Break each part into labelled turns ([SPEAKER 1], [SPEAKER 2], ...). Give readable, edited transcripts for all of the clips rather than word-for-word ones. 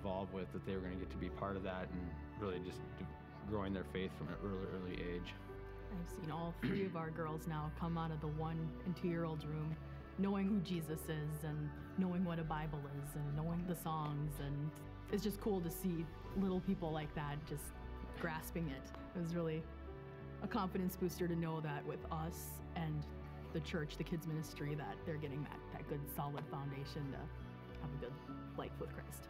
[SPEAKER 1] involved with, that they were going to get to be part of that and really just growing their faith from an early age.
[SPEAKER 2] I've seen all 3 of our girls now come out of the 1- and 2-year-old room knowing who Jesus is and knowing what a Bible is and knowing the songs, and it's just cool to see little people like that just grasping it. It was really a confidence booster to know that with us and the church, the kids ministry, that they're getting that good solid foundation to have a good life with Christ.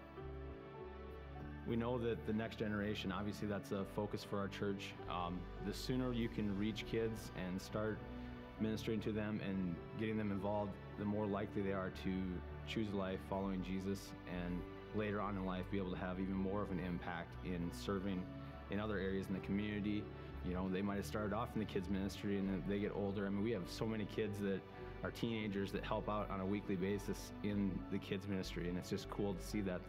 [SPEAKER 1] We know that the next generation, obviously that's a focus for our church. The sooner you can reach kids and start ministering to them and getting them involved, the more likely they are to choose a life following Jesus, and later on in life be able to have even more of an impact in serving in other areas in the community. You know, they might have started off in the kids ministry and then they get older. I mean, we have so many kids that are teenagers that help out on a weekly basis in the kids ministry, and it's just cool to see that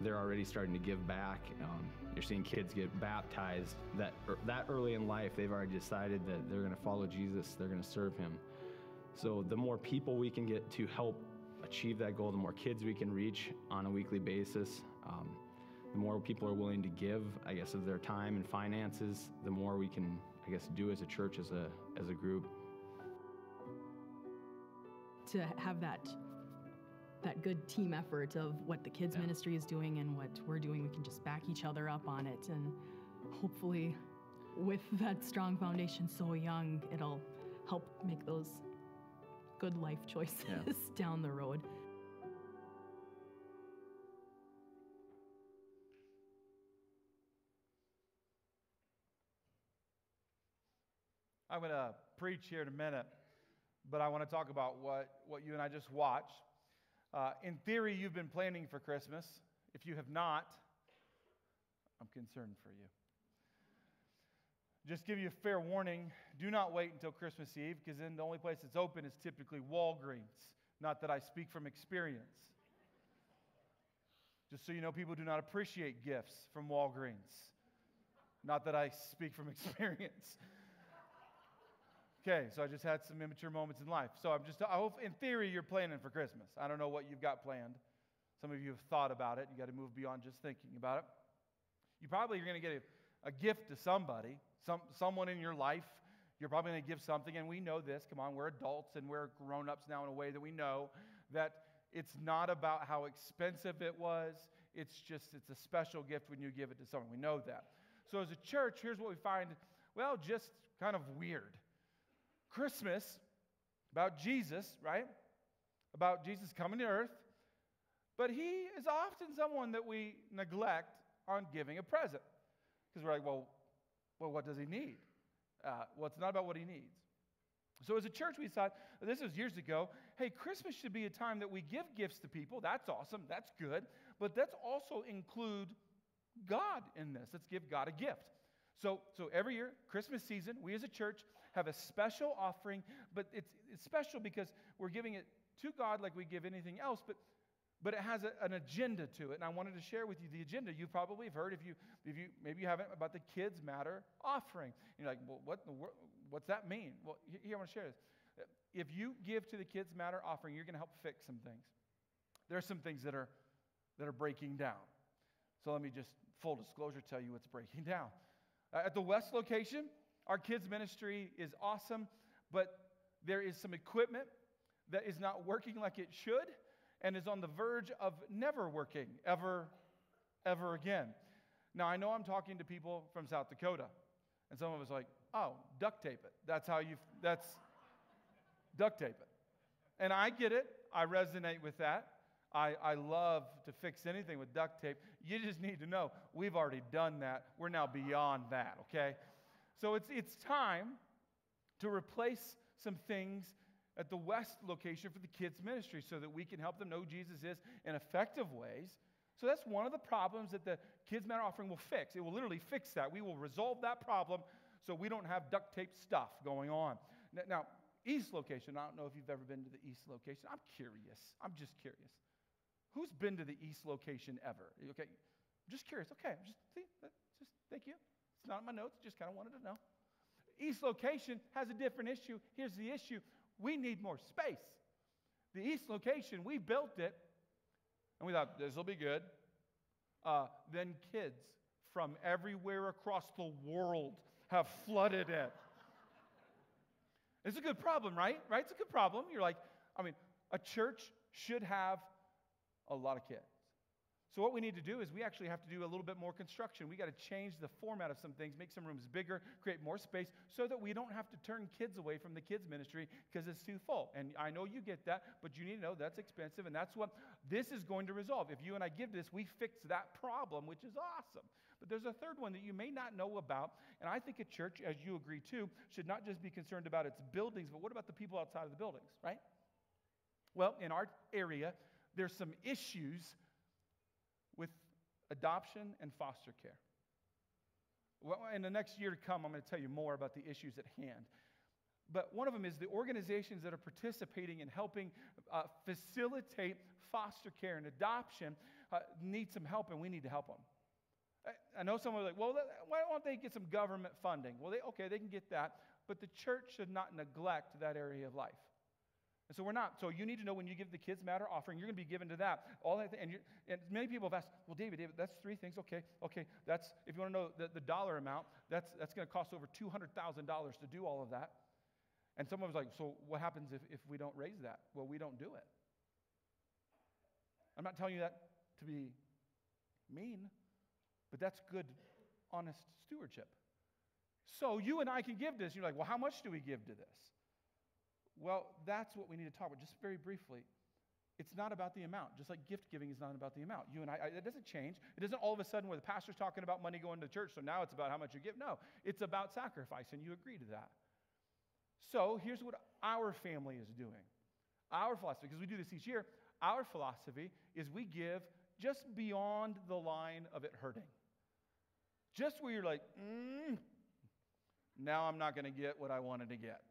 [SPEAKER 1] they're already starting to give back. You're seeing kids get baptized that early in life. They've already decided that they're going to follow Jesus, they're going to serve him. So the more people we can get to help achieve that goal, the more kids we can reach on a weekly basis, the more people are willing to give, I guess, of their time and finances, the more we can, I guess, do as a church, as a group.
[SPEAKER 2] To have that good team effort of what the kids ministry is doing and what we're doing, we can just back each other up on it, and hopefully with that strong foundation so young, it'll help make those good life choices down the road.
[SPEAKER 3] I'm going to preach here in a minute, but I want to talk about what you and I just watched. In theory, you've been planning for Christmas. If you have not, I'm concerned for you. Just give you a fair warning, do not wait until Christmas Eve, because then the only place that's open is typically Walgreens. Not that I speak from experience. Just so you know, people do not appreciate gifts from Walgreens. Not that I speak from experience. Okay, so I just had some immature moments in life. So I hope, in theory, you're planning for Christmas. I don't know what you've got planned. Some of you have thought about it. You got to move beyond just thinking about it. You probably are going to get a gift to somebody, someone in your life. You're probably going to give something, and we know this. Come on, we're adults and we're grown-ups now in a way that we know that it's not about how expensive it was. It's a special gift when you give it to someone. We know that. So as a church, here's what we find, just kind of weird. Christmas, about Jesus, right? About Jesus coming to earth. But he is often someone that we neglect on giving a present. Because we're like, well, what does he need? It's not about what he needs. So as a church, we thought, this was years ago, hey, Christmas should be a time that we give gifts to people. That's awesome. That's good. But let's also include God in this. Let's give God a gift. So every year, Christmas season, we as a church have a special offering, but it's special because we're giving it to God like we give anything else, but it has an agenda to it, and I wanted to share with you the agenda. You probably have heard, if you maybe you haven't, about the Kids Matter offering. And you're like, well, what's that mean? Well, here I want to share this. If you give to the Kids Matter offering, you're going to help fix some things. There are some things that are breaking down. So let me just, full disclosure, tell you what's breaking down. At the West location, our kids ministry is awesome, but there is some equipment that is not working like it should and is on the verge of never working ever again. Now, I know I'm talking to people from South Dakota, and some of us are like, oh, duct tape it. That's duct tape it. And I get it. I resonate with that. I love to fix anything with duct tape. You just need to know, we've already done that. We're now beyond that, okay? So it's time to replace some things at the West location for the kids' ministry so that we can help them know who Jesus is in effective ways. So that's one of the problems that the Kids Matter offering will fix. It will literally fix that. We will resolve that problem so we don't have duct tape stuff going on. Now, East location, I don't know if you've ever been to the East location. I'm curious. I'm just curious. Who's been to the East location ever? Okay, I'm just curious. Okay, just thank you. It's not in my notes. Just kind of wanted to know. East location has a different issue. Here's the issue. We need more space. The East location, we built it, and we thought, this will be good. then kids from everywhere across the world have flooded it. It's a good problem, right? Right? It's a good problem. You're like, a church should have a lot of kids. So what we need to do is we actually have to do a little bit more construction. We got to change the format of some things, make some rooms bigger, create more space so that we don't have to turn kids away from the kids ministry because it's too full. And I know you get that, but you need to know that's expensive, and that's what this is going to resolve. If you and I give this, we fix that problem, which is awesome. But there's a third one that you may not know about, and I think a church, as you agree too, should not just be concerned about its buildings, but what about the people outside of the buildings, right? Well, in our area, there's some issues with adoption and foster care. Well, in the next year to come, I'm going to tell you more about the issues at hand. But one of them is the organizations that are participating in helping facilitate foster care and adoption need some help, and we need to help them. I know someone was like, well, why don't they get some government funding? Well, they can get that, but the church should not neglect that area of life. And so we're not. So you need to know when you give the Kids Matter offering, you're going to be given to that. All that, and many people have asked, well, David, that's three things. Okay. That's, if you want to know the dollar amount, that's going to cost over $200,000 to do all of that. And someone was like, so what happens if we don't raise that? Well, we don't do it. I'm not telling you that to be mean, but that's good, honest stewardship. So you and I can give this. You're like, well, how much do we give to this? Well, that's what we need to talk about, just very briefly. It's not about the amount, just like gift giving is not about the amount. You and I, it doesn't change. It isn't all of a sudden where the pastor's talking about money going to church, so now it's about how much you give. No, it's about sacrifice, and you agree to that. So here's what our family is doing. Our philosophy, because we do this each year, our philosophy is we give just beyond the line of it hurting. Just where you're like, now I'm not going to get what I wanted to get.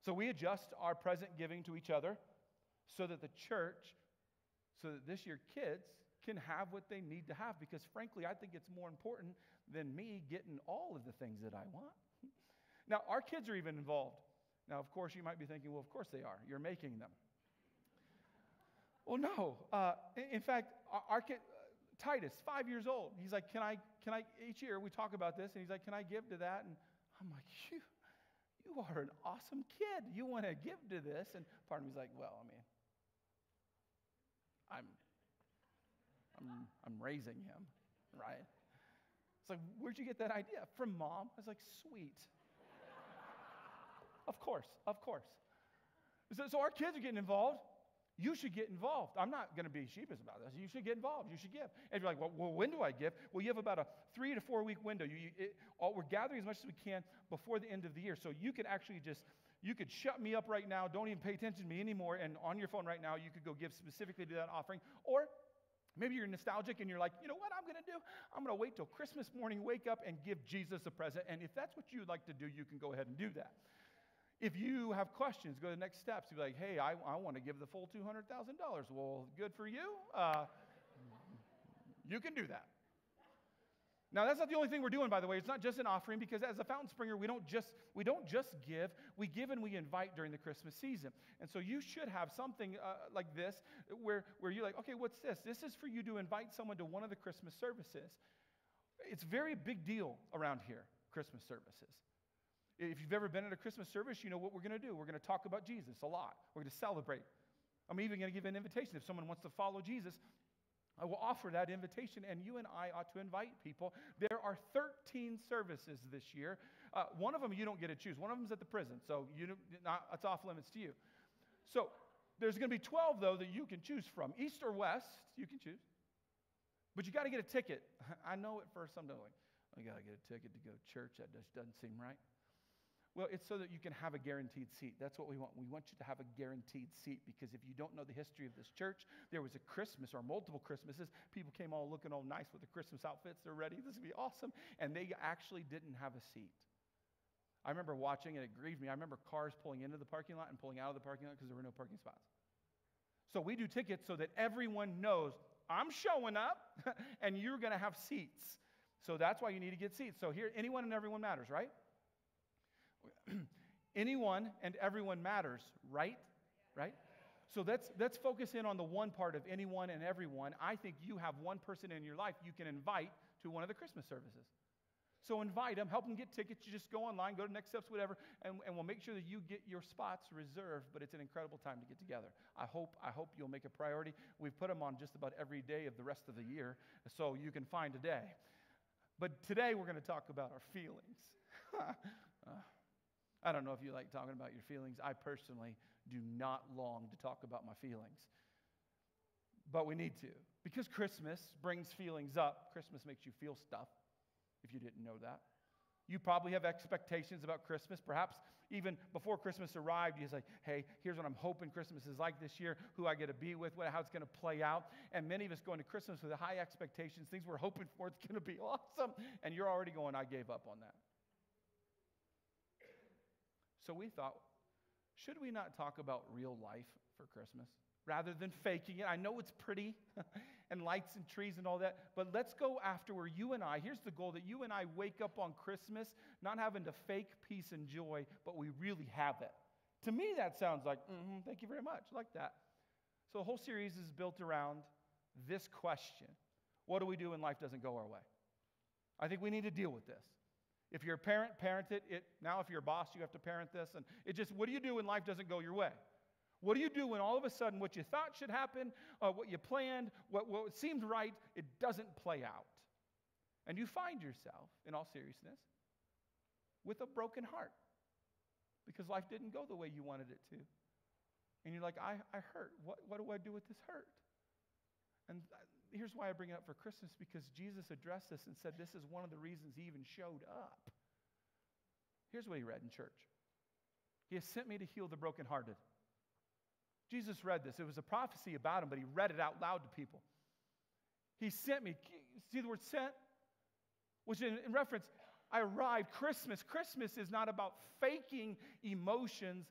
[SPEAKER 3] So we adjust our present giving to each other so that the church, so that this year kids can have what they need to have, because frankly, I think it's more important than me getting all of the things that I want. Now, our kids are even involved. Now, of course, you might be thinking, well, of course they are. You're making them. Well, no. In fact, our kid, Titus, 5 years old, he's like, can I, each year we talk about this, and he's like, can I give to that? And I'm like, you are an awesome kid. You want to give to this? And part of me's like, well, I'm raising him, right? It's like, where'd you get that idea? From Mom. I was like, sweet. Of course. So our kids are getting involved. You should get involved. I'm not going to be sheepish about this. You should get involved. You should give. And you're like, well, when do I give? Well, you have about a 3 to 4 week window. We're gathering as much as we can before the end of the year. So you could actually you could shut me up right now. Don't even pay attention to me anymore. And on your phone right now, you could go give specifically to that offering. Or maybe you're nostalgic and you're like, you know what I'm going to do? I'm going to wait till Christmas morning, wake up, and give Jesus a present. And if that's what you'd like to do, you can go ahead and do that. If you have questions, go to the next steps. You'll be like, hey, I want to give the full $200,000. Well, good for you. You can do that. Now, that's not the only thing we're doing, by the way. It's not just an offering, because as a Fountain Springer, we don't just give. We give and we invite during the Christmas season. And so you should have something like this where you're like, okay, what's this? This is for you to invite someone to one of the Christmas services. It's a very big deal around here, Christmas services. If you've ever been at a Christmas service, you know what we're going to do. We're going to talk about Jesus a lot. We're going to celebrate. I'm even going to give an invitation. If someone wants to follow Jesus, I will offer that invitation, and you and I ought to invite people. There are 13 services this year. One of them you don't get to choose. One of them is at the prison, so it's off limits to you. So there's going to be 12, though, that you can choose from. East or west, you can choose. But you got to get a ticket. I know at first I'm like, I got to get a ticket to go to church. That just doesn't seem right. Well, it's so that you can have a guaranteed seat. That's what we want. We want you to have a guaranteed seat, because if you don't know the history of this church, there was a Christmas or multiple Christmases. People came all looking all nice with the Christmas outfits. They're ready. This is going to be awesome. And they actually didn't have a seat. I remember watching, and it grieved me. I remember cars pulling into the parking lot and pulling out of the parking lot because there were no parking spots. So we do tickets so that everyone knows, I'm showing up, and you're going to have seats. So that's why you need to get seats. So here, anyone and everyone matters, right? Anyone and everyone matters, right? So let's focus in on the one part of anyone and everyone. I think you have one person in your life you can invite to one of the Christmas services. So invite them, help them get tickets. You just go online, go to Next Steps, whatever, and we'll make sure that you get your spots reserved. But it's an incredible time to get together. I hope you'll make a priority. We've put them on just about every day of the rest of the year, so you can find a day. But today we're going to talk about our feelings. I don't know if you like talking about your feelings. I personally do not long to talk about my feelings. But we need to. Because Christmas brings feelings up. Christmas makes you feel stuff, if you didn't know that. You probably have expectations about Christmas. Perhaps even before Christmas arrived, you say, hey, here's what I'm hoping Christmas is like this year, who I get to be with, how it's going to play out. And many of us go into Christmas with high expectations, things we're hoping for, it's going to be awesome. And you're already going, I gave up on that. So we thought, should we not talk about real life for Christmas rather than faking it? I know it's pretty and lights and trees and all that, but let's go after where you and I, here's the goal, that you and I wake up on Christmas not having to fake peace and joy, but we really have it. To me, that sounds like, thank you very much, I like that. So the whole series is built around this question. What do we do when life doesn't go our way? I think we need to deal with this. If you're a parent, parent it. Now if you're a boss, you have to parent this. And what do you do when life doesn't go your way? What do you do when all of a sudden what you thought should happen, what you planned, what seemed right, it doesn't play out? And you find yourself, in all seriousness, with a broken heart because life didn't go the way you wanted it to. And you're like, I hurt. What do I do with this hurt? And here's why I bring it up for Christmas, because Jesus addressed this and said this is one of the reasons he even showed up. Here's what he read in church. He has sent me to heal the brokenhearted. Jesus read this. It was a prophecy about him, but he read it out loud to people. He sent me. See the word sent? Which in reference, I arrived. Christmas is not about faking emotions,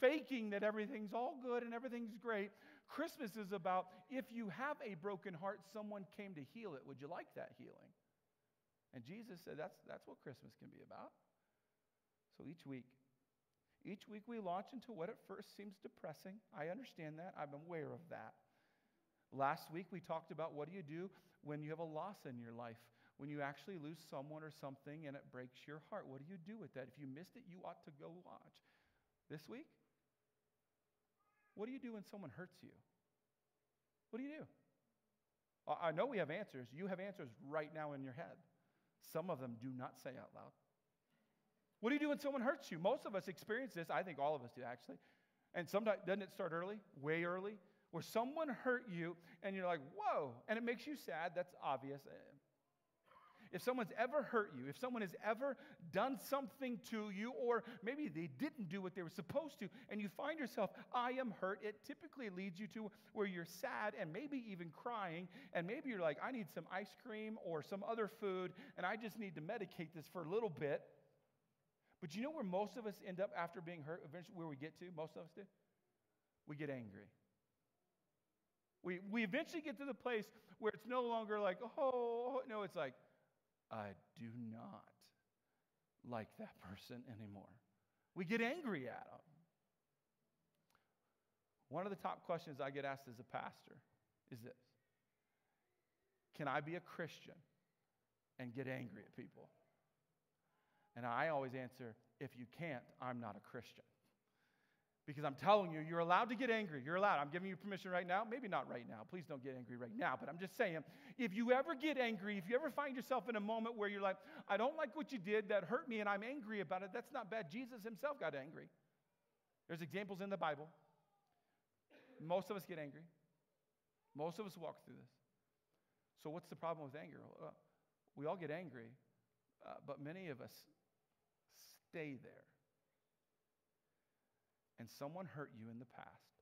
[SPEAKER 3] faking that everything's all good and everything's great. Christmas is about, if you have a broken heart, someone came to heal it. Would you like that healing? And Jesus said that's what Christmas can be about. So each week we launch into what at first seems depressing. I understand that. I'm aware of that. Last week we talked about what do you do when you have a loss in your life, when you actually lose someone or something and it breaks your heart. What do you do with that? If you missed it, you ought to go watch. This week, what do you do when someone hurts you? What do you do? I know we have answers. You have answers right now in your head. Some of them do not say out loud. What do you do when someone hurts you? Most of us experience this. I think all of us do, actually. And sometimes, doesn't it start early? Way early? Where someone hurt you and you're like, whoa, and it makes you sad. That's obvious. If someone's ever hurt you, if someone has ever done something to you, or maybe they didn't do what they were supposed to, and you find yourself, I am hurt, it typically leads you to where you're sad and maybe even crying, and maybe you're like, I need some ice cream or some other food, and I just need to medicate this for a little bit. But you know where most of us end up after being hurt, eventually where we get to, most of us do? We get angry. We eventually get to the place where it's no longer like, oh, no, it's like, I do not like that person anymore. We get angry at them. One of the top questions I get asked as a pastor is this: can I be a Christian and get angry at people? And I always answer, if you can't, I'm not a Christian. Because I'm telling you, you're allowed to get angry. You're allowed. I'm giving you permission right now. Maybe not right now. Please don't get angry right now. But I'm just saying, if you ever get angry, if you ever find yourself in a moment where you're like, I don't like what you did, that hurt me, and I'm angry about it, that's not bad. Jesus himself got angry. There's examples in the Bible. Most of us get angry. Most of us walk through this. So what's the problem with anger? We all get angry, but many of us stay there. And someone hurt you in the past.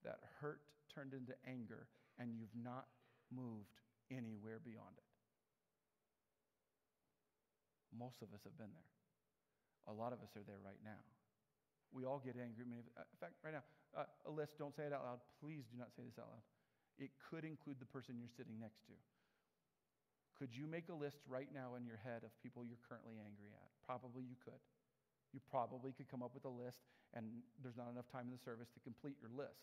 [SPEAKER 3] That hurt turned into anger, and you've not moved anywhere beyond it. Most of us have been there. A lot of us are there right now. We all get angry. In fact, right now, a list, don't say it out loud. Please do not say this out loud. It could include the person you're sitting next to. Could you make a list right now in your head of people you're currently angry at? Probably you could. You probably could come up with a list, and there's not enough time in the service to complete your list.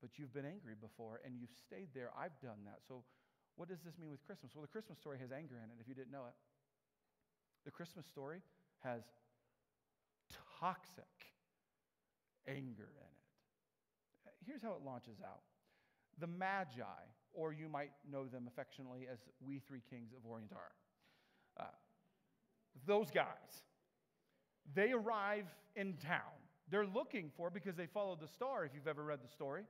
[SPEAKER 3] but you've been angry before, and you've stayed there. I've done that. So what does this mean with Christmas? Well, the Christmas story has anger in it, if you didn't know it. The Christmas story has toxic anger in it. Here's how it launches out. The Magi, or you might know them affectionately as we three kings of Orient are. Those guys, they arrive in town. They're looking for, because they followed the star, if you've ever read the story,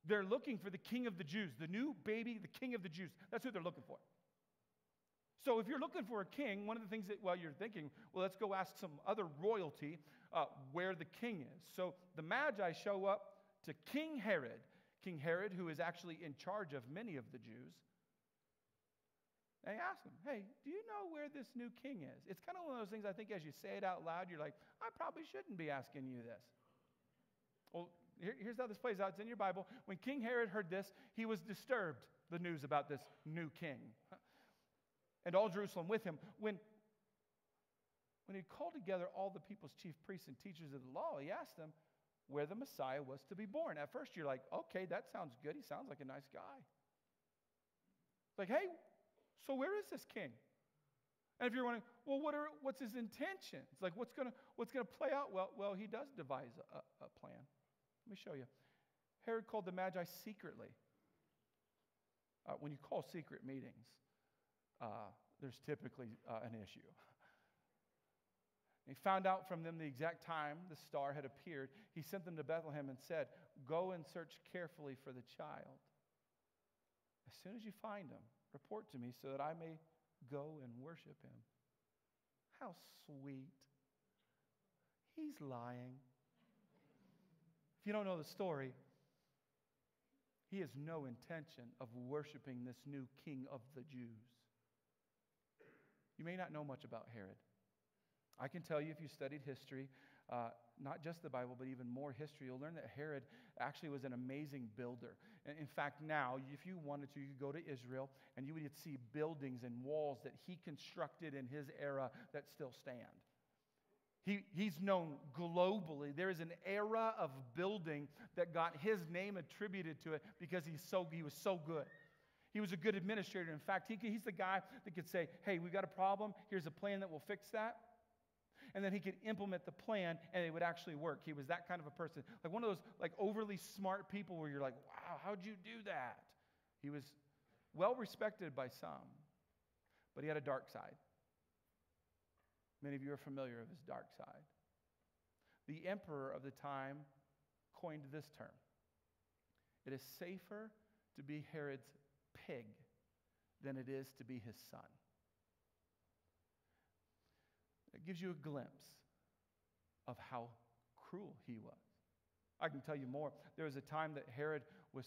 [SPEAKER 3] they're looking for the King of the Jews, the new baby, the King of the Jews. That's who they're looking for. So if you're looking for a king, one of the things that, while you're thinking, well, let's go ask some other royalty where the king is. So the Magi show up to King Herod, who is actually in charge of many of the Jews. They ask him, hey, do you know where this new king is? It's kind of one of those things, I think, as you say it out loud, you're like, I probably shouldn't be asking you this. Well, here's how this plays out. It's in your Bible. When King Herod heard this, he was disturbed, the news about this new king. And all Jerusalem with him. When he called together all the people's chief priests and teachers of the law, he asked them where the Messiah was to be born. At first, you're like, okay, that sounds good. He sounds like a nice guy. Like, hey, so where is this king? And if you're wondering, well, what's his intention? It's like, what's gonna play out? Well, he does devise a plan. Let me show you. Herod called the Magi secretly. When you call secret meetings, there's typically an issue. He found out from them the exact time the star had appeared. He sent them to Bethlehem and said, go and search carefully for the child. As soon as you find him, report to me so that I may go and worship him. How sweet. He's lying. If you don't know the story, he has no intention of worshiping this new king of the Jews. You may not know much about Herod. I can tell you, if you studied history, not just the Bible, but even more history, you'll learn that Herod actually was an amazing builder. In fact, now, if you wanted to, you could go to Israel, and you would see buildings and walls that he constructed in his era that still stand. He's known globally. There is an era of building that got his name attributed to it because he was so good. He was a good administrator. In fact, he's the guy that could say, hey, we've got a problem. Here's a plan that will fix that. And then he could implement the plan, and it would actually work. He was that kind of a person. Like one of those overly smart people where you're like, wow, how'd you do that? He was well respected by some, but he had a dark side. Many of you are familiar with his dark side. The emperor of the time coined this term. It is safer to be Herod's pig than it is to be his son. It gives you a glimpse of how cruel he was. I can tell you more. There was a time that Herod was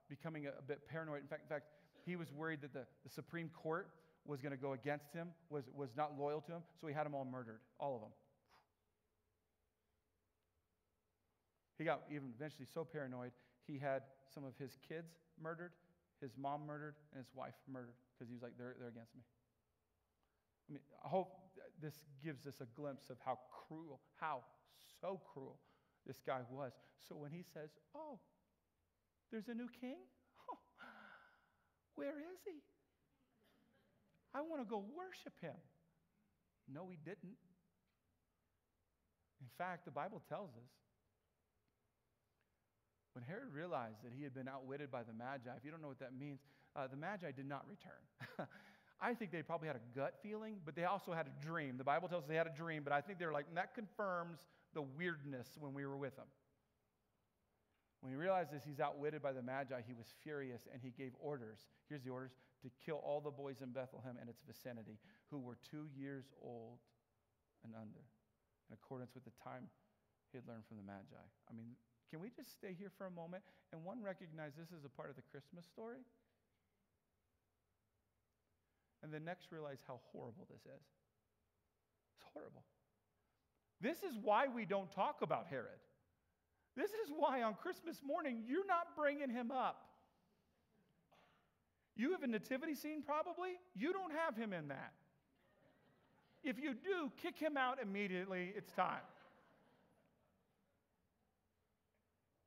[SPEAKER 3] becoming a bit paranoid. In fact, he was worried that the Supreme Court was going to go against him, was not loyal to him, so he had them all murdered, all of them. He got even eventually so paranoid, he had some of his kids murdered, his mom murdered, and his wife murdered, because he was like, they're against me. I mean, I hope this gives us a glimpse of how so cruel this guy was. So when he says, oh, there's a new king? Oh, where is he? I want to go worship him. No, he didn't. In fact, the Bible tells us when Herod realized that he had been outwitted by the Magi, if you don't know what that means, the Magi did not return. I think they probably had a gut feeling, but they also had a dream. The Bible tells us they had a dream, but I think they were like, and that confirms the weirdness when we were with them. When he realized this, he's outwitted by the Magi, he was furious, and he gave orders. Here's the orders: to kill all the boys in Bethlehem and its vicinity who were 2 years old and under, in accordance with the time he had learned from the Magi. I mean, can we just stay here for a moment and recognize this is a part of the Christmas story? And then next realize how horrible this is. It's horrible. This is why we don't talk about Herod. This is why on Christmas morning you're not bringing him up. You have a nativity scene probably. You don't have him in that. If you do, kick him out immediately. It's time.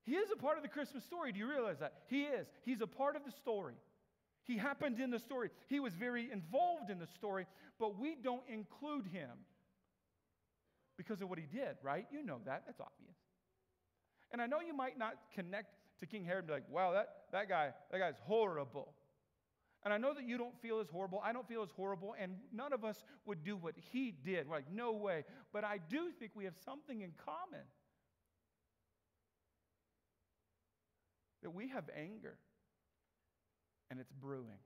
[SPEAKER 3] He is a part of the Christmas story. Do you realize that? He is. He's a part of the story. He happened in the story. He was very involved in the story, but we don't include him because of what he did, right? You know that. That's obvious. And I know you might not connect to King Herod and be like, wow, that guy's horrible. And I know that you don't feel as horrible. I don't feel as horrible, and none of us would do what he did. We're like, no way. But I do think we have something in common. That we have anger, and it's brewing.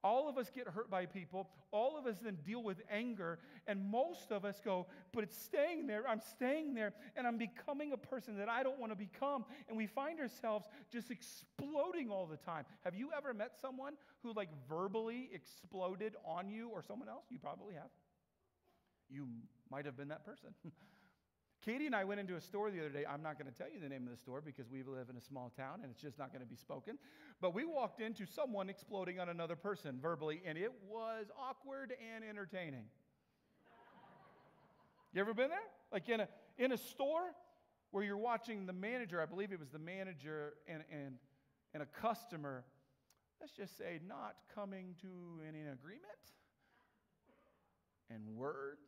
[SPEAKER 3] All of us get hurt by people. All of us then deal with anger, and most of us go, but it's staying there. I'm staying there, and I'm becoming a person that I don't want to become. And we find ourselves just exploding all the time. Have you ever met someone who like verbally exploded on you or someone else? You probably have. You might have been that person. Katie and I went into a store the other day. I'm not going to tell you the name of the store because we live in a small town and it's just not going to be spoken. But we walked into someone exploding on another person verbally, and it was awkward and entertaining. You ever been there? Like in a store where you're watching the manager, I believe it was the manager and a customer, let's just say, not coming to any agreement and words.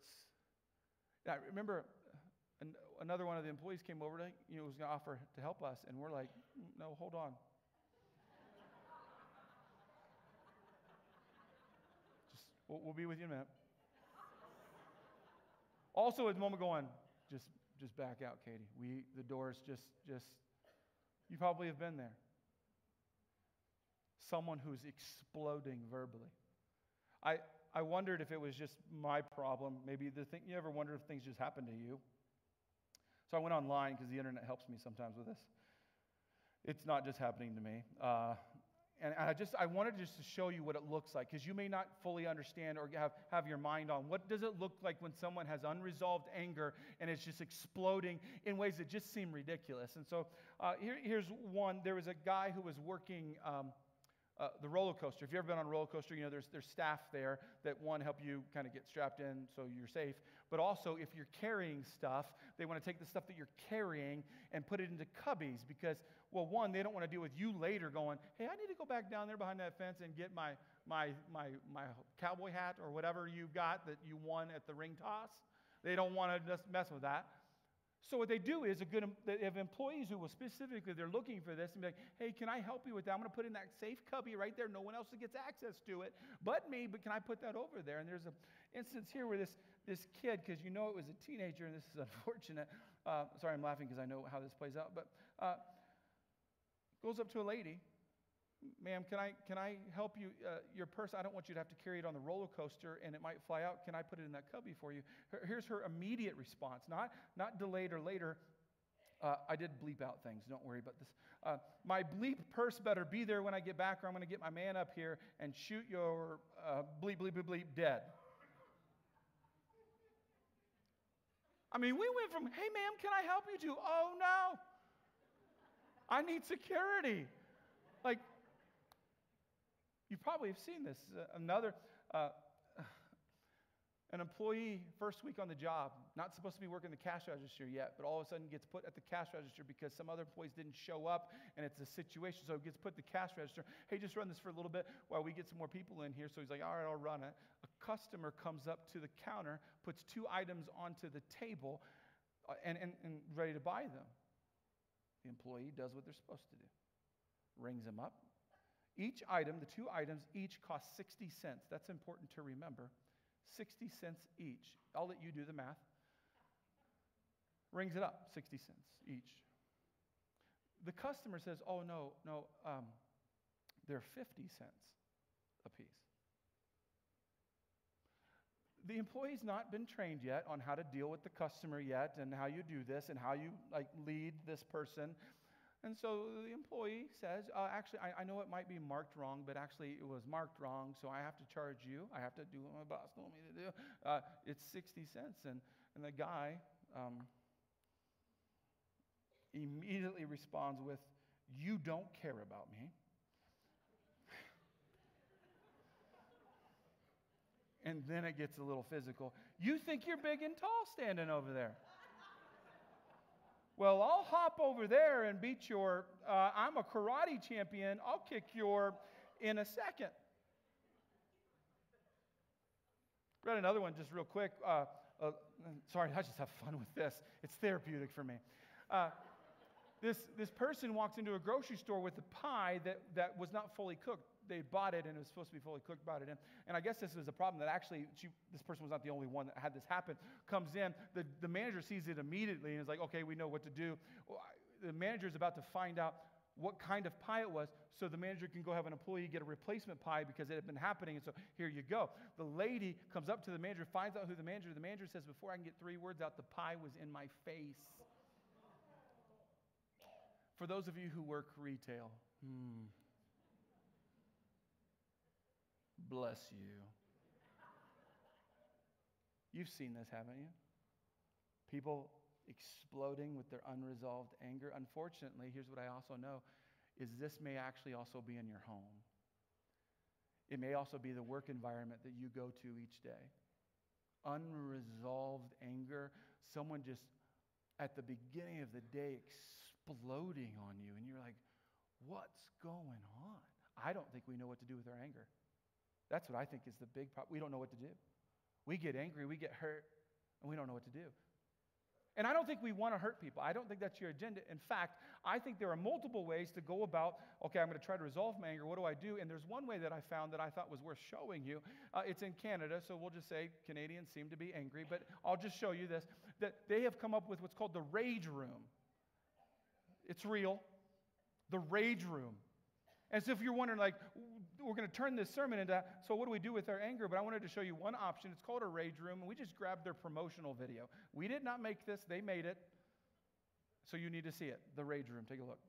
[SPEAKER 3] Now, I remember another one of the employees came over to, was going to offer to help us, and we're like, no, hold on. We'll be with you in a minute. Also, at the moment going, just back out, Katie. The door's just, you probably have been there. Someone who's exploding verbally. I wondered if it was just my problem. Maybe you ever wonder if things just happen to you? So I went online because the internet helps me sometimes with this. It's not just happening to me. And I wanted just to show you what it looks like, because you may not fully understand or have your mind on what does it look like when someone has unresolved anger and it's just exploding in ways that just seem ridiculous. And so here's one. There was a guy who was working the roller coaster. If you've ever been on a roller coaster, there's staff there that help you kind of get strapped in so you're safe. But also, if you're carrying stuff, they want to take the stuff that you're carrying and put it into cubbies because, well, one, they don't want to deal with you later going, hey, I need to go back down there behind that fence and get my cowboy hat or whatever you got that you won at the ring toss. They don't want to just mess with that. So what they do is they have employees who will specifically, they're looking for this and be like, hey, can I help you with that? I'm going to put in that safe cubby right there. No one else gets access to it but me, but can I put that over there? And there's an instance here where this kid, because it was a teenager, and this is unfortunate. Sorry, I'm laughing because I know how this plays out, but goes up to a lady. Ma'am, can I help you? Your purse, I don't want you to have to carry it on the roller coaster and it might fly out. Can I put it in that cubby for you? Here's her immediate response, not delayed or later. I did bleep out things. Don't worry about this. My bleep purse better be there when I get back, or I'm going to get my man up here and shoot your bleep, bleep, bleep, bleep dead. I mean, we went from, hey, ma'am, can I help you, to, oh, no, I need security. Like, you probably have seen this. An employee, first week on the job, not supposed to be working the cash register yet, but all of a sudden gets put at the cash register because some other employees didn't show up, and it's a situation, so it gets put at the cash register. Hey, just run this for a little bit while we get some more people in here. So he's like, all right, I'll run it. A customer comes up to the counter, puts 2 items onto the table, and ready to buy them. The employee does what they're supposed to do. Rings them up. Each item, the 2 items, each cost 60 cents. That's important to remember. 60 cents each. I'll let you do the math. Rings it up, 60 cents each. The customer says, oh, no, they're 50 cents a piece. The employee's not been trained yet on how to deal with the customer yet and how you do this and how you lead this person. And so the employee says, actually, I know it might be marked wrong, but actually it was marked wrong, so I have to charge you. I have to do what my boss told me to do. It's 60 cents. And the guy immediately responds with, you don't care about me. And then it gets a little physical. You think you're big and tall standing over there. Well, I'll hop over there and beat your, I'm a karate champion, I'll kick your in a second. Read another one just real quick. Sorry, I just have fun with this. It's therapeutic for me. This person walks into a grocery store with a pie that was not fully cooked. They bought it and it was supposed to be fully cooked, brought it in. And I guess this was a problem that actually, this person was not the only one that had this happen. Comes in, the manager sees it immediately and is like, okay, we know what to do. The manager is about to find out what kind of pie it was, so the manager can go have an employee get a replacement pie because it had been happening, and so here you go. The lady comes up to the manager, finds out who the manager says, before I can get 3 words out, the pie was in my face. For those of you who work retail, bless you. You've seen this, haven't you? People exploding with their unresolved anger. Unfortunately, here's what I also know, is this may actually also be in your home. It may also be the work environment that you go to each day. Unresolved anger, someone just at the beginning of the day exploding on you, and you're like, what's going on? I don't think we know what to do with our anger. That's what I think is the big problem. We don't know what to do. We get angry, we get hurt, and we don't know what to do. And I don't think we want to hurt people. I don't think that's your agenda. In fact, I think there are multiple ways to go about, okay, I'm going to try to resolve my anger. What do I do? And there's one way that I found that I thought was worth showing you. It's in Canada, so we'll just say Canadians seem to be angry, but I'll just show you this, that they have come up with what's called the rage room. It's real. The rage room. And so if you're wondering, like, we're going to turn this sermon into, so what do we do with our anger? But I wanted to show you one option. It's called a rage room, and we just grabbed their promotional video. We did not make this. They made it. So you need to see it. The rage room. Take a look.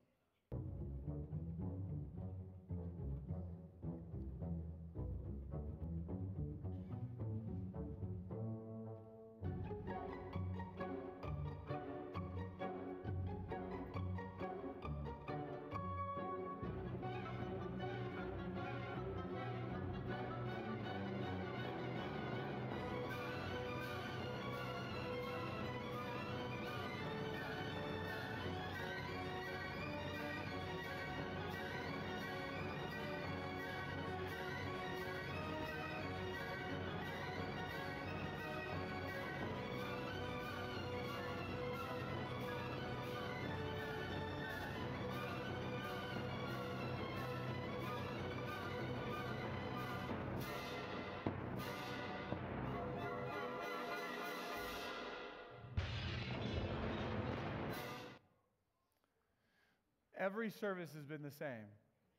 [SPEAKER 3] Every service has been the same.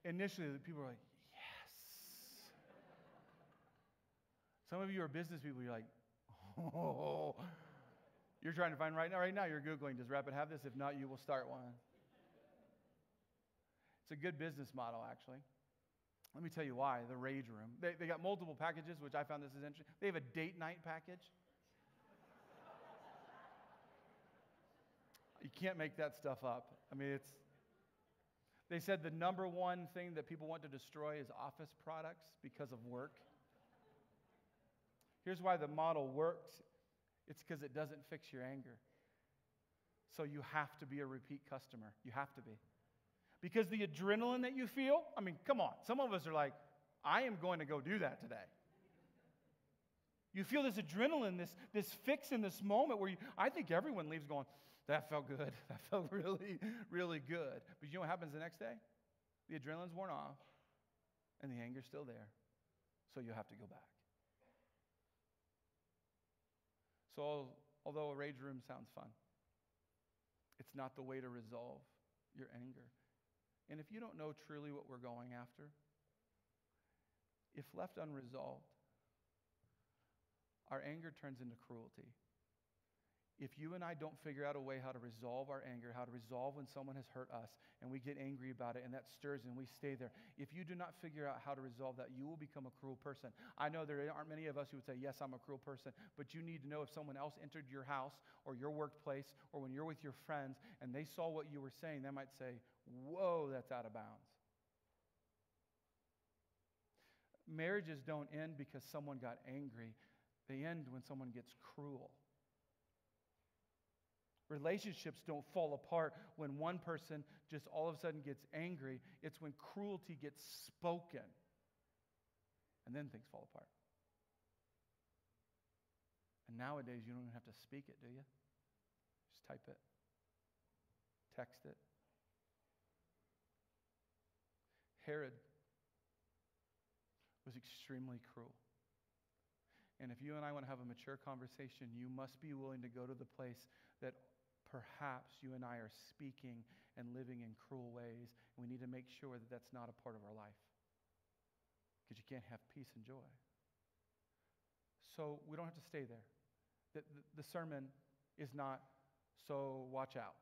[SPEAKER 3] Initially, people are like, yes. Some of you are business people, you're like, oh. You're trying to find right now you're Googling, does Rapid have this? If not, you will start one. It's a good business model, actually. Let me tell you why, the rage room. They got multiple packages, which I found this is interesting. They have a date night package. You can't make that stuff up. I mean, they said the number one thing that people want to destroy is office products because of work. Here's why the model works. It's because it doesn't fix your anger. So you have to be a repeat customer. You have to be. Because the adrenaline that you feel, I mean, come on. Some of us are like, I am going to go do that today. You feel this adrenaline, this fix in this moment where I think everyone leaves going, that felt good. That felt really, really good. But you know what happens the next day? The adrenaline's worn off, and the anger's still there. So you have to go back. So, although a rage room sounds fun, it's not the way to resolve your anger. And if you don't know truly what we're going after, if left unresolved, our anger turns into cruelty. If you and I don't figure out a way how to resolve our anger, how to resolve when someone has hurt us, and we get angry about it, and that stirs and we stay there, if you do not figure out how to resolve that, you will become a cruel person. I know there aren't many of us who would say, yes, I'm a cruel person, but you need to know if someone else entered your house or your workplace or when you're with your friends and they saw what you were saying, they might say, whoa, that's out of bounds. Marriages don't end because someone got angry. They end when someone gets cruel. Relationships don't fall apart when one person just all of a sudden gets angry. It's when cruelty gets spoken. And then things fall apart. And nowadays, you don't even have to speak it, do you? Just type it. Text it. Herod was extremely cruel. And if you and I want to have a mature conversation, you must be willing to go to the place that perhaps you and I are speaking and living in cruel ways. And we need to make sure that that's not a part of our life. Because you can't have peace and joy. So we don't have to stay there. The sermon is not, so watch out.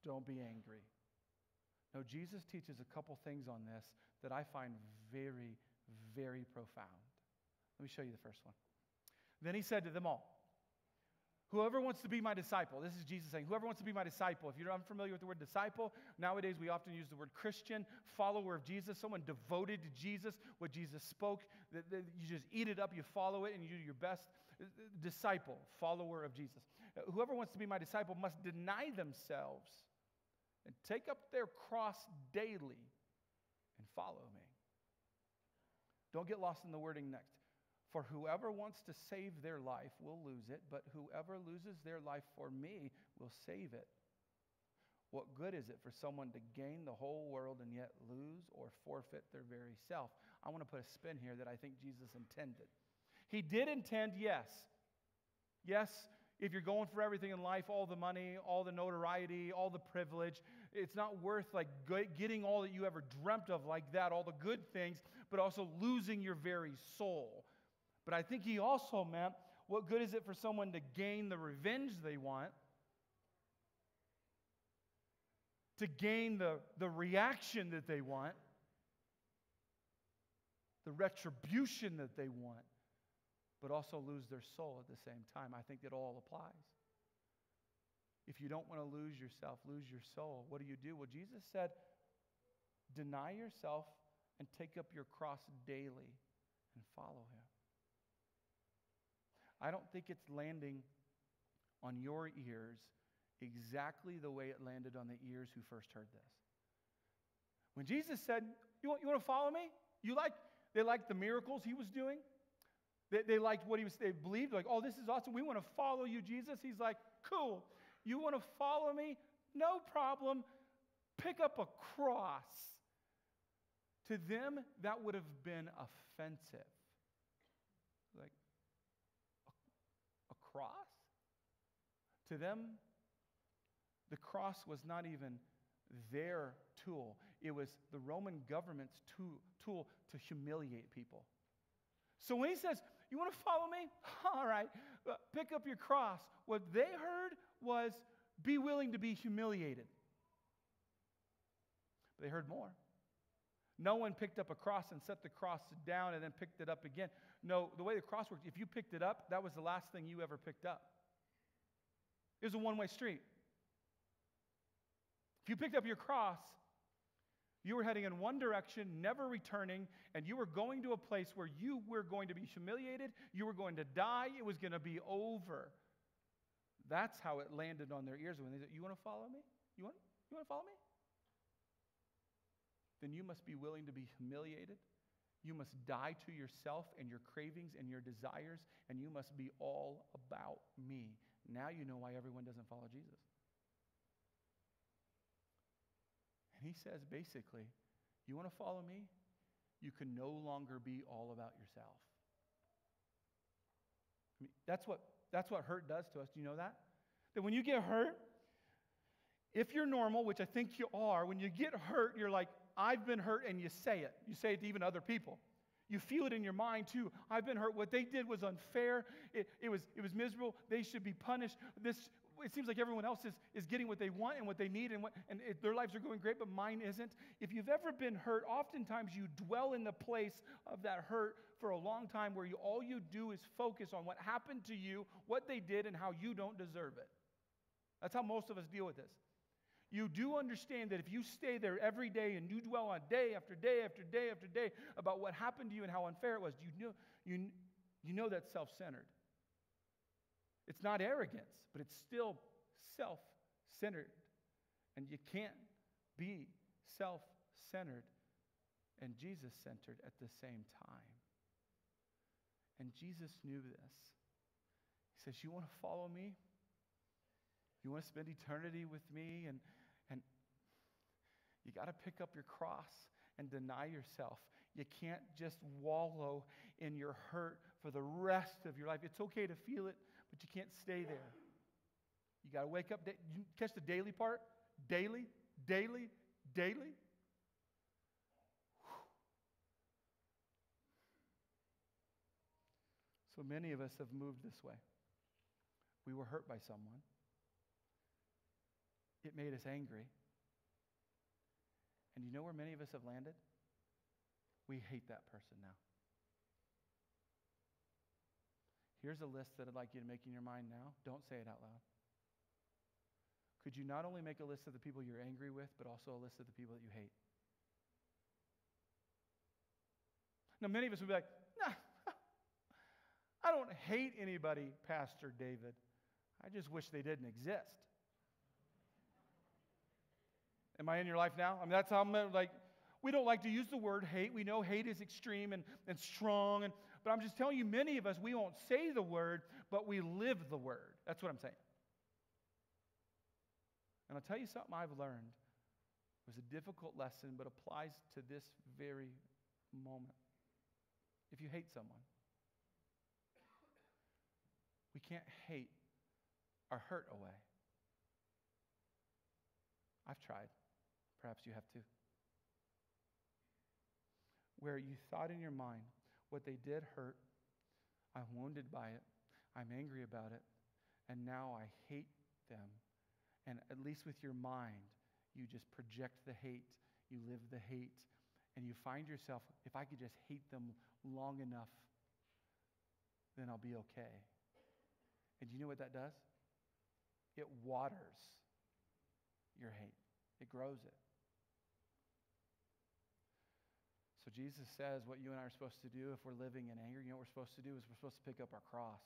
[SPEAKER 3] Don't be angry. No, Jesus teaches a couple things on this that I find very, very profound. Let me show you the first one. Then he said to them all, whoever wants to be my disciple, this is Jesus saying, whoever wants to be my disciple. If you're unfamiliar with the word disciple, nowadays we often use the word Christian, follower of Jesus, someone devoted to Jesus, what Jesus spoke, you just eat it up, you follow it, and you do your best. Disciple, follower of Jesus. Whoever wants to be my disciple must deny themselves and take up their cross daily and follow me. Don't get lost in the wording next. For whoever wants to save their life will lose it, but whoever loses their life for me will save it. What good is it for someone to gain the whole world and yet lose or forfeit their very self? I want to put a spin here that I think Jesus intended. He did intend, yes. Yes, if you're going for everything in life, all the money, all the notoriety, all the privilege, it's not worth like getting all that you ever dreamt of like that, all the good things, but also losing your very soul. But I think he also meant, what good is it for someone to gain the revenge they want, to gain the reaction that they want, the retribution that they want, but also lose their soul at the same time. I think it all applies. If you don't want to lose yourself, lose your soul, what do? Well, Jesus said, deny yourself and take up your cross daily and follow him. I don't think it's landing on your ears exactly the way it landed on the ears who first heard this. When Jesus said, you want to follow me? They liked the miracles he was doing. They liked what they believed, like, oh, this is awesome. We want to follow you, Jesus. He's like, cool. You want to follow me? No problem. Pick up a cross. To them, that would have been offensive. Like, a cross? To them, the cross was not even their tool. It was the Roman government's tool to humiliate people. So when he says, you want to follow me? All right, pick up your cross. What they heard was, be willing to be humiliated. But they heard more. No one picked up a cross and set the cross down and then picked it up again. No, the way the cross worked, if you picked it up, that was the last thing you ever picked up. It was a one-way street. If you picked up your cross, you were heading in one direction, never returning, and you were going to a place where you were going to be humiliated, you were going to die, it was going to be over. That's how it landed on their ears when they said, you want to follow me? You want to follow me? Then you must be willing to be humiliated. You must die to yourself and your cravings and your desires, and you must be all about me. Now you know why everyone doesn't follow Jesus. And he says, basically, you want to follow me? You can no longer be all about yourself. I mean, that's what hurt does to us. Do you know that? That when you get hurt, if you're normal, which I think you are, when you get hurt, you're like, I've been hurt, and you say it. You say it to even other people. You feel it in your mind too. I've been hurt. What they did was unfair. It was miserable. They should be punished. It seems like everyone else is getting what they want and what they need, and their lives are going great, but mine isn't. If you've ever been hurt, oftentimes you dwell in the place of that hurt for a long time where all you do is focus on what happened to you, what they did, and how you don't deserve it. That's how most of us deal with this. You do understand that if you stay there every day and you dwell on day after day after day after day about what happened to you and how unfair it was, you know that's self-centered. It's not arrogance, but it's still self-centered. And you can't be self-centered and Jesus-centered at the same time. And Jesus knew this. He says, you want to follow me? You want to spend eternity with me? And you got to pick up your cross and deny yourself. You can't just wallow in your hurt for the rest of your life. It's okay to feel it, but you can't stay there. You got to wake up. You catch the daily part? Daily, daily, daily. So many of us have moved this way. We were hurt by someone. It made us angry. And you know where many of us have landed? We hate that person now. Here's a list that I'd like you to make in your mind now. Don't say it out loud. Could you not only make a list of the people you're angry with, but also a list of the people that you hate? Now, many of us would be like, nah, I don't hate anybody, Pastor David. I just wish they didn't exist. Am I in your life now? I mean, that's how I'm like, we don't like to use the word hate. We know hate is extreme and strong. But I'm just telling you, many of us, we won't say the word, but we live the word. That's what I'm saying. And I'll tell you something I've learned. It was a difficult lesson, but applies to this very moment. If you hate someone, we can't hate our hurt away. I've tried. Perhaps you have too. Where you thought in your mind, what they did hurt, I'm wounded by it, I'm angry about it, and now I hate them. And at least with your mind, you just project the hate, you live the hate, and you find yourself, if I could just hate them long enough, then I'll be okay. And do you know what that does? It waters your hate. It grows it. So Jesus says what you and I are supposed to do if we're living in anger. You know what we're supposed to do is we're supposed to pick up our cross.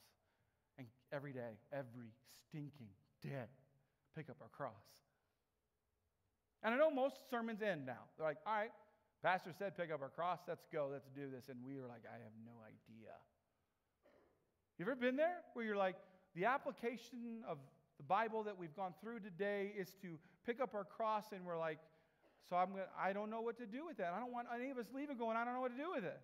[SPEAKER 3] And every day, every stinking day, pick up our cross. And I know most sermons end now. They're like, all right, pastor said pick up our cross. Let's go. Let's do this. And we are like, I have no idea. You ever been there where you're like, the application of the Bible that we've gone through today is to pick up our cross, and we're like, so I don't know what to do with that. I don't want any of us leaving going, I don't know what to do with it.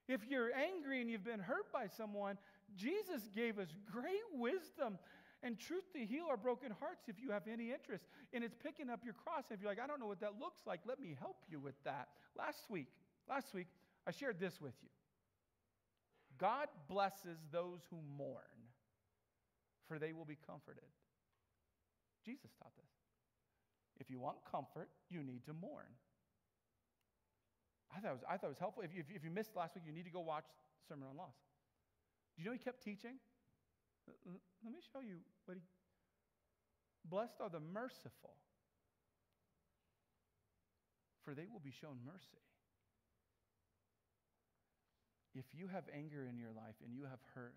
[SPEAKER 3] If you're angry and you've been hurt by someone, Jesus gave us great wisdom and truth to heal our broken hearts if you have any interest. And it's picking up your cross. And if you're like, I don't know what that looks like, let me help you with that. Last week, I shared this with you. God blesses those who mourn, for they will be comforted. Jesus taught this. If you want comfort, you need to mourn. I thought it was helpful. If you missed last week, you need to go watch the Sermon on Loss. Do you know he kept teaching? Let me show you what he... Blessed are the merciful, for they will be shown mercy. If you have anger in your life and you have hurt,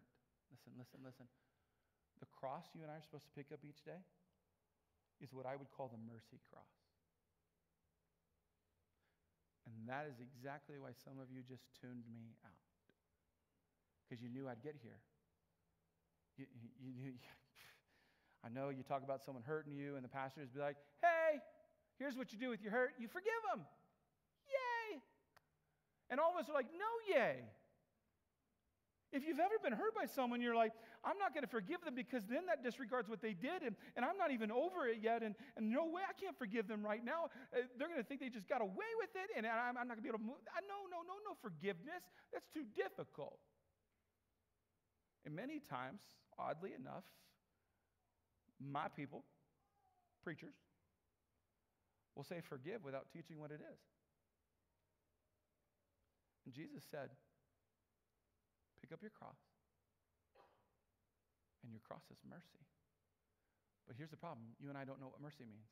[SPEAKER 3] listen. The cross you and I are supposed to pick up each day is what I would call the mercy cross. And that is exactly why some of you just tuned me out. Because you knew I'd get here. I know you talk about someone hurting you, and the pastors be like, hey, here's what you do with your hurt. You forgive them. Yay! And all of us are like, no yay. If you've ever been hurt by someone, you're like, I'm not going to forgive them because then that disregards what they did, and I'm not even over it yet, and no way, I can't forgive them right now. They're going to think they just got away with it, and I'm not going to be able to move. No forgiveness. That's too difficult. And many times, oddly enough, my people, preachers, will say forgive without teaching what it is. And Jesus said, pick up your cross. And your cross is mercy. But here's the problem. You and I don't know what mercy means.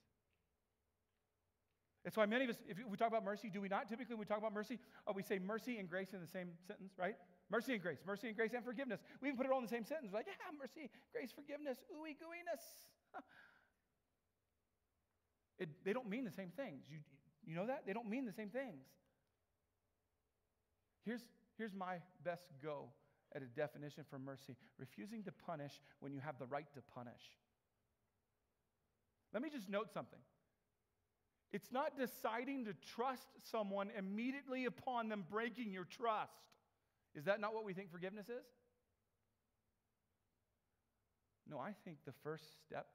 [SPEAKER 3] That's why many of us, if we talk about mercy, do we not? Typically, when we talk about mercy, we say mercy and grace in the same sentence, right? Mercy and grace and forgiveness. We even put it all in the same sentence. We're like, yeah, mercy, grace, forgiveness, ooey gooiness. They don't mean the same things. You know that? They don't mean the same things. Here's my best go at a definition for mercy. Refusing to punish when you have the right to punish. Let me just note something. It's not deciding to trust someone immediately upon them breaking your trust. Is that not what we think forgiveness is? No, I think the first step,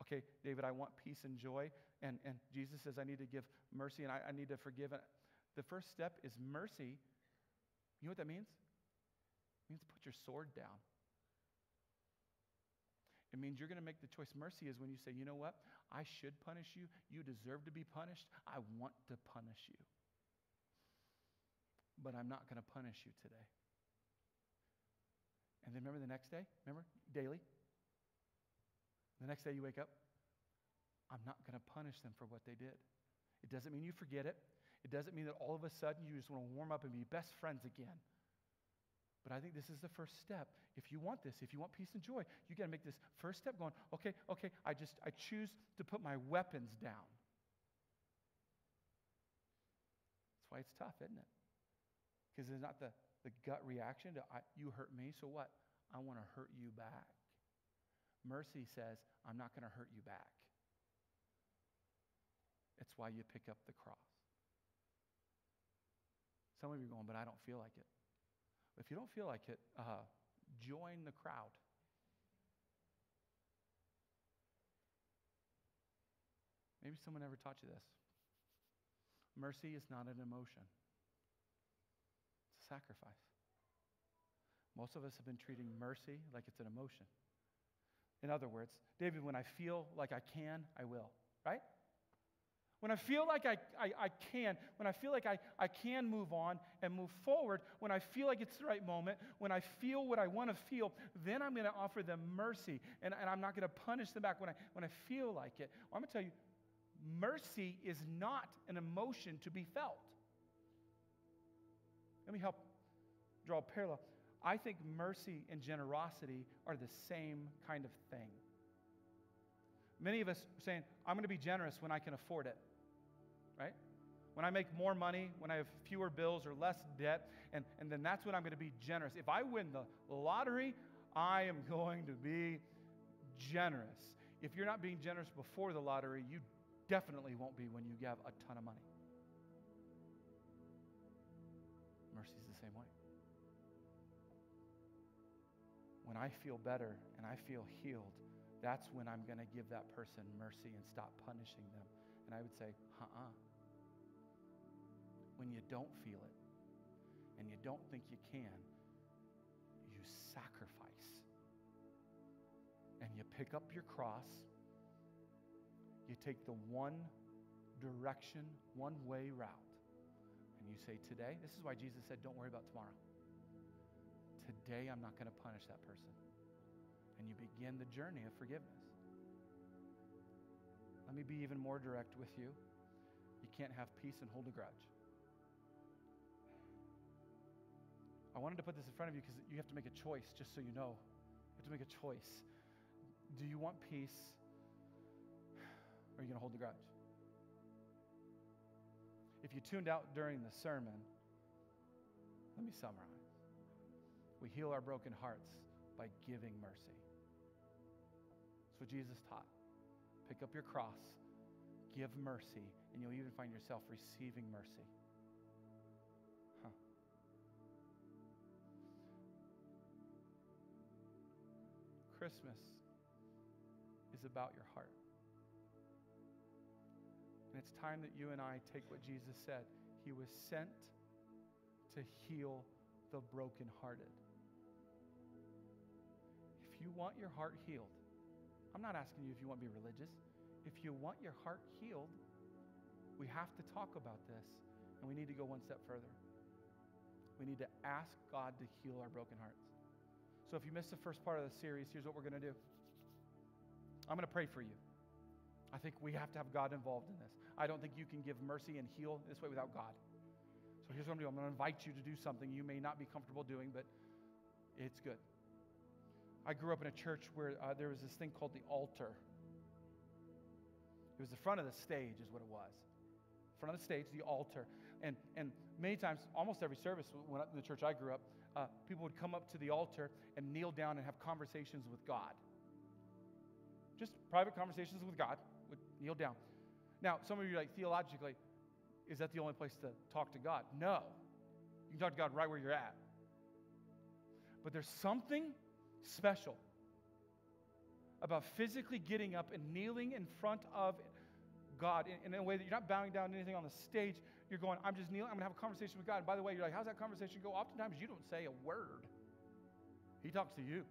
[SPEAKER 3] okay, David, I want peace and joy, and Jesus says I need to give mercy and I need to forgive. The first step is mercy. You know what that means? It means put your sword down. It means you're going to make the choice. Mercy is when you say, you know what? I should punish you. You deserve to be punished. I want to punish you. But I'm not going to punish you today. And then remember the next day? Remember? Daily. The next day you wake up, I'm not going to punish them for what they did. It doesn't mean you forget it. It doesn't mean that all of a sudden you just want to warm up and be best friends again. But I think this is the first step. If you want this, if you want peace and joy, you got to make this first step going, okay, I choose to put my weapons down. That's why it's tough, isn't it? Because there's not the gut reaction to, you hurt me, so what? I want to hurt you back. Mercy says, I'm not going to hurt you back. It's why you pick up the cross. Some of you are going, but I don't feel like it. If you don't feel like it, join the crowd. Maybe someone ever taught you this. Mercy is not an emotion. It's a sacrifice. Most of us have been treating mercy like it's an emotion. In other words, David, when I feel like I can, I will. Right? When I feel like I can, when I feel like I can move on and move forward, when I feel like it's the right moment, when I feel what I want to feel, then I'm going to offer them mercy. And I'm not going to punish them back when I feel like it. Well, I'm going to tell you, mercy is not an emotion to be felt. Let me help draw a parallel. I think mercy and generosity are the same kind of thing. Many of us are saying, I'm going to be generous when I can afford it. Right? When I make more money, when I have fewer bills or less debt, and then that's when I'm going to be generous. If I win the lottery, I am going to be generous. If you're not being generous before the lottery, you definitely won't be when you have a ton of money. Mercy is the same way. When I feel better and I feel healed, that's when I'm going to give that person mercy and stop punishing them. And I would say, When you don't feel it and you don't think you can, you sacrifice. And you pick up your cross. You take the one direction, one way route. And you say, today, this is why Jesus said, don't worry about tomorrow. Today, I'm not going to punish that person. And you begin the journey of forgiveness. Let me be even more direct with you. You can't have peace and hold a grudge. I wanted to put this in front of you because you have to make a choice, just so you know. You have to make a choice. Do you want peace, or are you going to hold the grudge? If you tuned out during the sermon, let me summarize. We heal our broken hearts by giving mercy. That's what Jesus taught. Pick up your cross, give mercy, and you'll even find yourself receiving mercy. Christmas is about your heart. And it's time that you and I take what Jesus said. He was sent to heal the brokenhearted. If you want your heart healed, I'm not asking you if you want to be religious. If you want your heart healed, we have to talk about this, and we need to go one step further. We need to ask God to heal our broken hearts. So if you missed the first part of the series, here's what we're going to do. I'm going to pray for you. I think we have to have God involved in this. I don't think you can give mercy and heal this way without God. So here's what I'm going to do. I'm going to invite you to do something you may not be comfortable doing, but it's good. I grew up in a church where there was this thing called the altar. It was the front of the stage is what it was. Front of the stage, the altar. And many times, almost every service when in the church I grew up, people would come up to the altar and kneel down and have conversations with God. Just private conversations with God, would kneel down. Now, some of you are like, theologically, is that the only place to talk to God? No. You can talk to God right where you're at. But there's something special about physically getting up and kneeling in front of God in a way that you're not bowing down to anything on the stage. You're going, I'm just kneeling. I'm going to have a conversation with God. And by the way, you're like, how's that conversation go? Oftentimes, you don't say a word. He talks to you.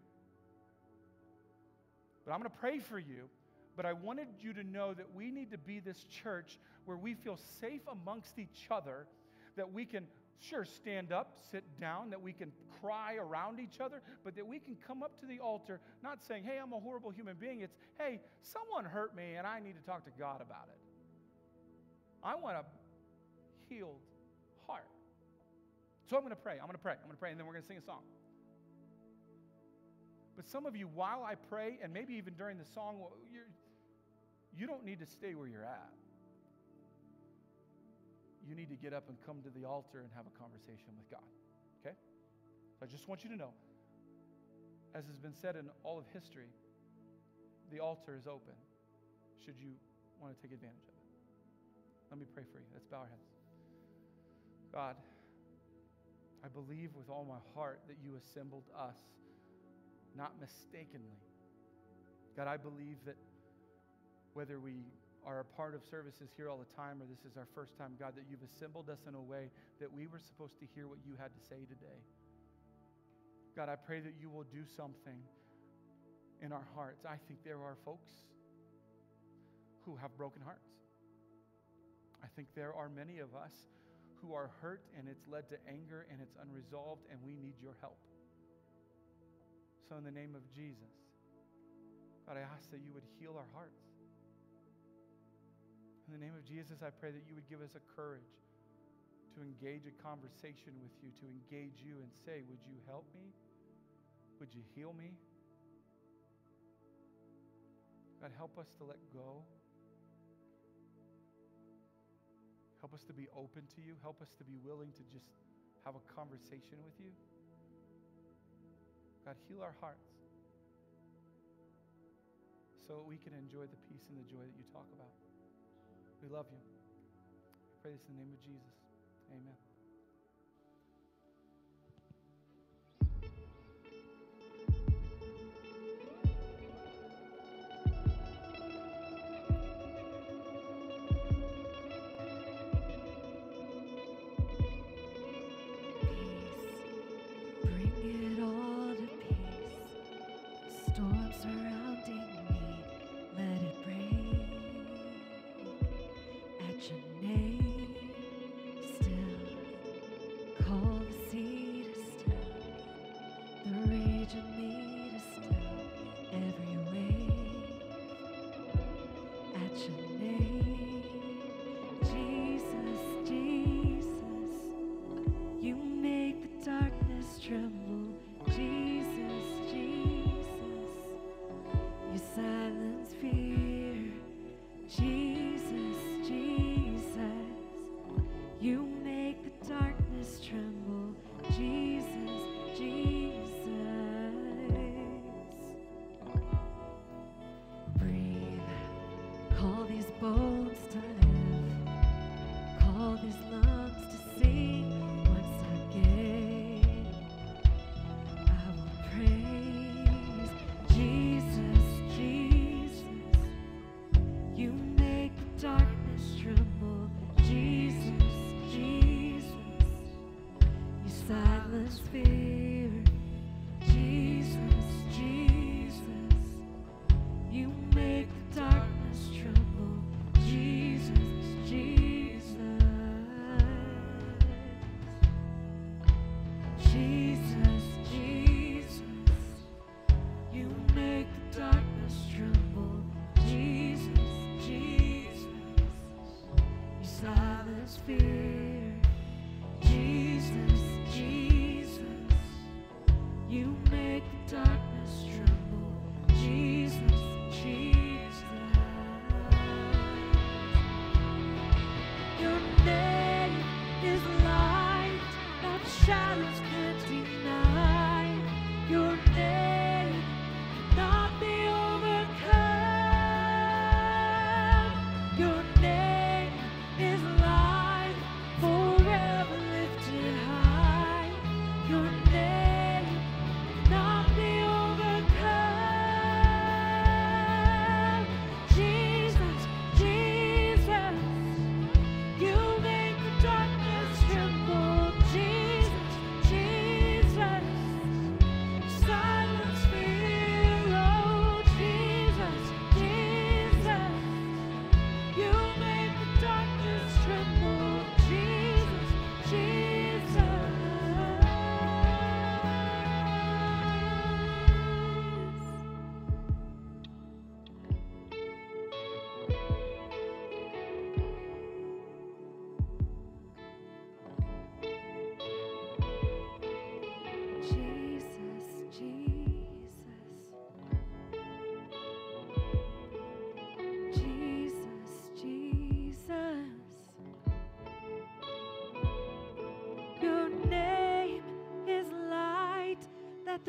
[SPEAKER 3] But I'm going to pray for you. But I wanted you to know that we need to be this church where we feel safe amongst each other, that we can, sure, stand up, sit down, that we can cry around each other, but that we can come up to the altar not saying, hey, I'm a horrible human being. It's, hey, someone hurt me and I need to talk to God about it. I want a healed heart. So I'm going to pray, and then we're going to sing a song. But some of you, while I pray, and maybe even during the song, you don't need to stay where you're at. You need to get up and come to the altar and have a conversation with God. Okay? So I just want you to know, as has been said in all of history, the altar is open should you want to take advantage of it. Let me pray for you. Let's bow our heads. God, I believe with all my heart that you assembled us, not mistakenly. God, I believe that whether we are a part of services here all the time or this is our first time, God, that you've assembled us in a way that we were supposed to hear what you had to say today. God, I pray that you will do something in our hearts. I think there are folks who have broken hearts. I think there are many of us who are hurt and it's led to anger and it's unresolved and we need your help. So in the name of Jesus, God, I ask that you would heal our hearts. In the name of Jesus, I pray that you would give us a courage to engage a conversation with you, to engage you and say, would you help me? Would you heal me? God, help us to let go. Help us to be open to you. Help us to be willing to just have a conversation with you. God, heal our hearts so we can enjoy the peace and the joy that you talk about. We love you. I pray this in the name of Jesus. Amen.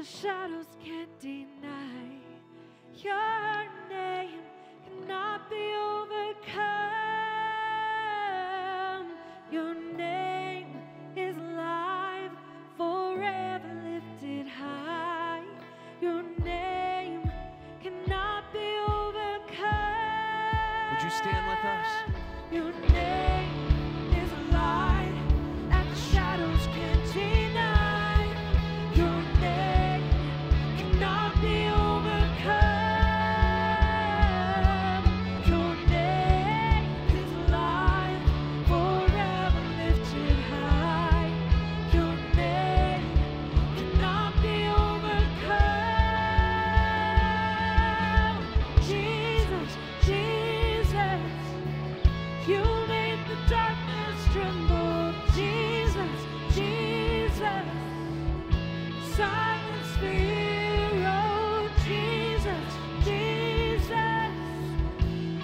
[SPEAKER 4] the shadows can't deny. Your name cannot be overcome. Your name is alive, forever lifted high. Your name cannot be overcome.
[SPEAKER 5] Would you stand with us?
[SPEAKER 4] Your name is alive, and the shadows can't deny. Your name cannot be overcome. Your name is alive, forever lifted high. Your name cannot be overcome. Jesus, Jesus, you made the darkness tremble. Jesus, Jesus, silence fear. Oh, Jesus, Jesus,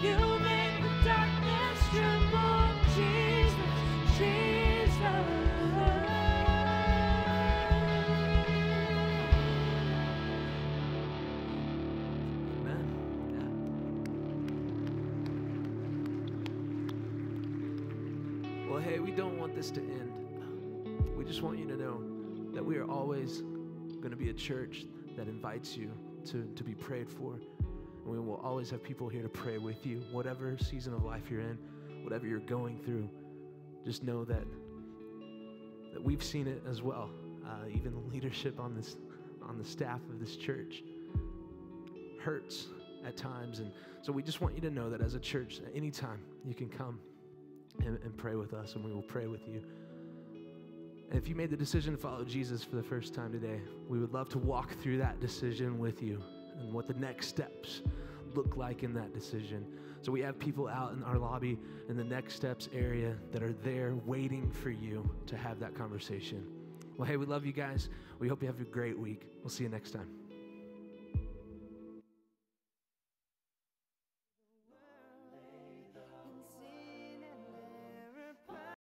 [SPEAKER 4] you made the darkness tremble. Jesus, Jesus.
[SPEAKER 5] Amen. Yeah. Well, hey, we don't want this to end. We just want you to know that we are always going to be a church that invites you to be prayed for. And we will always have people here to pray with you. Whatever season of life you're in, whatever you're going through, just know that we've seen it as well. Even the leadership on the staff of this church hurts at times. And so we just want you to know that as a church, at any time, you can come and pray with us, and we will pray with you. And if you made the decision to follow Jesus for the first time today, we would love to walk through that decision with you and what the next steps look like in that decision. So we have people out in our lobby in the next steps area that are there waiting for you to have that conversation. Well, hey, we love you guys. We hope you have a great week. We'll see you next time.